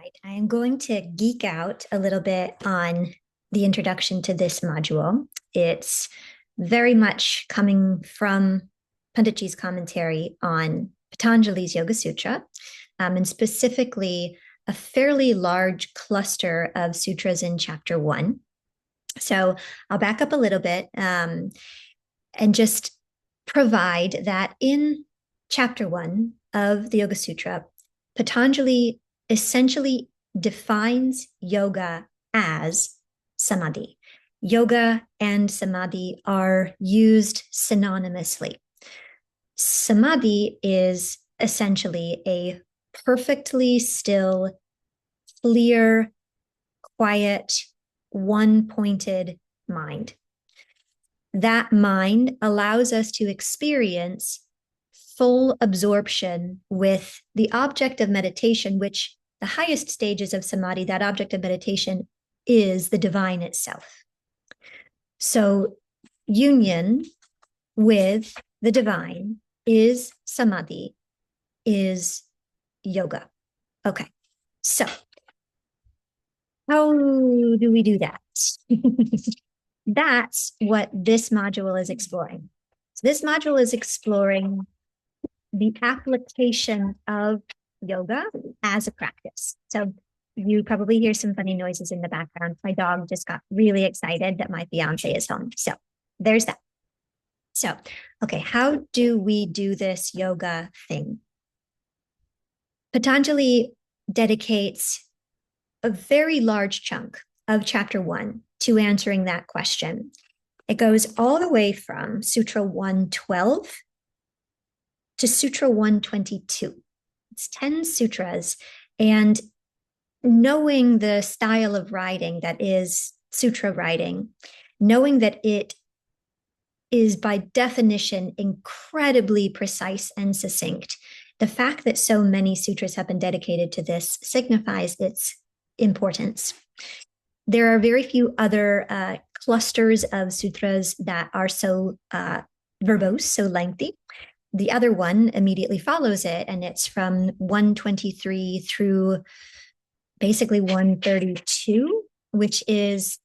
right, I am going to geek out a little bit on the introduction to this module. It's very much coming from Panditji's commentary on Patanjali's Yoga Sutra, and specifically a fairly large cluster of sutras in chapter 1. So I'll back up a little bit and just provide that in chapter 1 of the Yoga Sutra, Patanjali essentially defines yoga as samadhi. Yoga and samadhi are used synonymously. Samadhi is essentially a perfectly still, clear, quiet, one-pointed mind. That mind allows us to experience full absorption with the object of meditation, which the highest stages of samadhi, that object of meditation is the divine itself. So union with the divine is samadhi, is yoga. Okay, so how do we do that? That's what this module is exploring. So this module is exploring the application of yoga as a practice. So you probably hear some funny noises in the background. My dog just got really excited that my fiance is home. So there's that. So, okay, how do we do this yoga thing? Patanjali dedicates a very large chunk of chapter 1 to answering that question. It goes all the way from Sutra 112 to Sutra 122. It's 10 sutras, and knowing the style of writing that is sutra writing, knowing that it is by definition incredibly precise and succinct, the fact that so many sutras have been dedicated to this signifies its importance. There are very few other clusters of sutras that are so verbose, so lengthy. The other one immediately follows it, and it's from 123 through basically 132, which is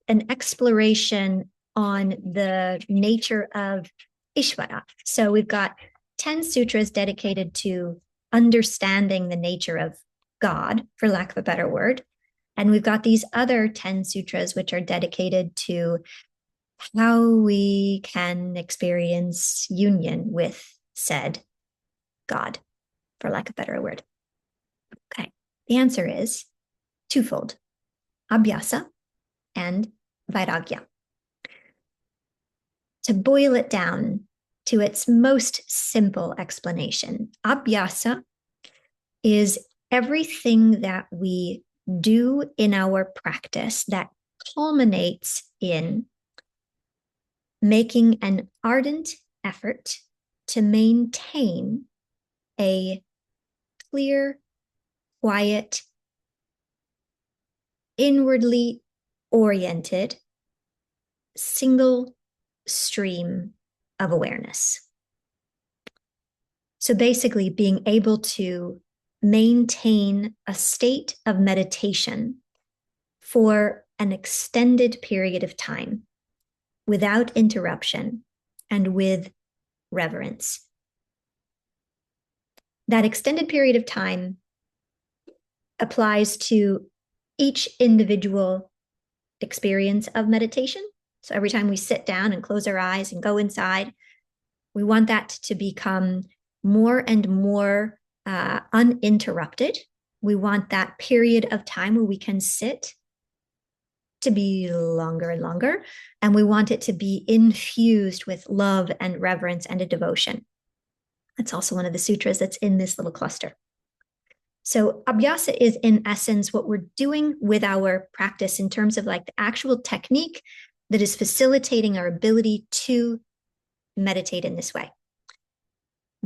an exploration on the nature of Ishvara. So we've got 10 sutras dedicated to understanding the nature of God, for lack of a better word. And we've got these other 10 sutras, which are dedicated to how we can experience union with said God, for lack of a better word. Okay, the answer is twofold: Abhyasa and Vairagya. To boil it down to its most simple explanation, Abhyasa is everything that we do in our practice that culminates in making an ardent effort to maintain a clear, quiet, inwardly oriented, single stream of awareness. So basically, being able to maintain a state of meditation for an extended period of time without interruption and with reverence. That extended period of time applies to each individual experience of meditation. So every time we sit down and close our eyes and go inside, we want that to become more and more uninterrupted. We want that period of time where we can sit to be longer and longer, and we want it to be infused with love and reverence and a devotion. That's also one of the sutras that's in this little cluster. So Abhyasa is in essence what we're doing with our practice in terms of like the actual technique that is facilitating our ability to meditate in this way.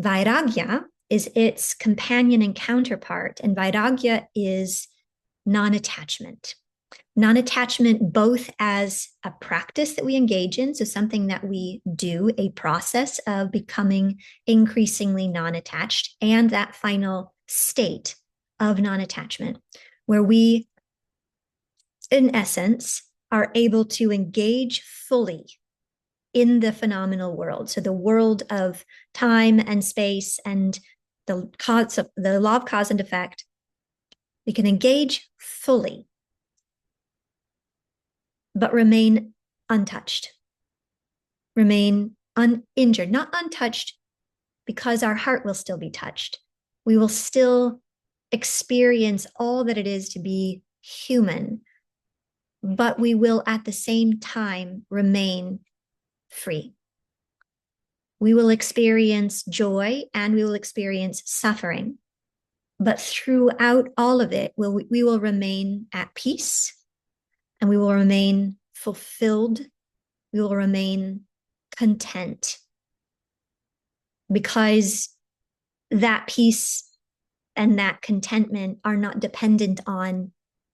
Vairagya is its companion and counterpart, and Vairagya is non-attachment. Non-attachment both as a practice that we engage in, so something that we do, a process of becoming increasingly non-attached, and that final state of non-attachment, where we, in essence, are able to engage fully in the phenomenal world. So the world of time and space and the law of cause and effect. We can engage fully, but remain untouched, remain uninjured, not untouched because our heart will still be touched. We will still experience all that it is to be human, but we will at the same time remain free. We will experience joy and we will experience suffering. But throughout all of it, we will remain at peace and we will remain fulfilled. We will remain content because that peace and that contentment are not dependent on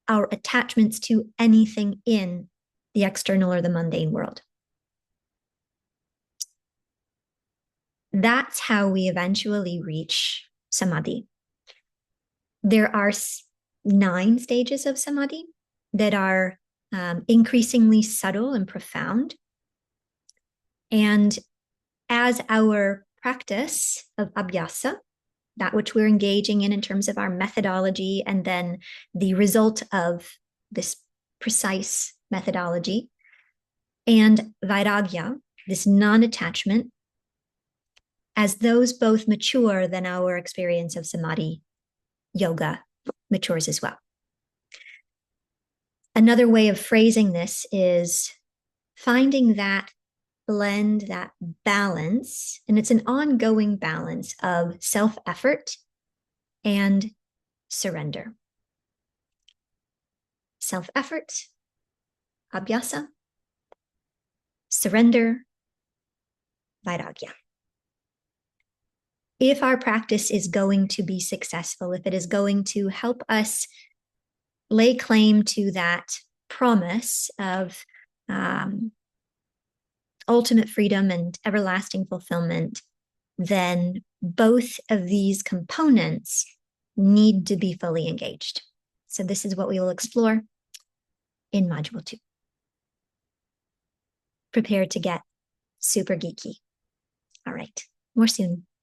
our attachments to anything in the external or the mundane world. That's how we eventually reach samadhi. There are 9 stages of samadhi that are increasingly subtle and profound. And as our practice of Abhyasa, that which we're engaging in terms of our methodology, and then the result of this precise methodology, and Vairagya, this non-attachment, as those both mature, then our experience of samadhi yoga matures as well. Another way of phrasing this is finding that blend, that balance, and it's an ongoing balance of self-effort and surrender. Self-effort, Abhyasa, surrender, Vairagya. If our practice is going to be successful, if it is going to help us lay claim to that promise of ultimate freedom and everlasting fulfillment, then both of these components need to be fully engaged. So this is what we will explore in Module 2. Prepare to get super geeky. All right, more soon.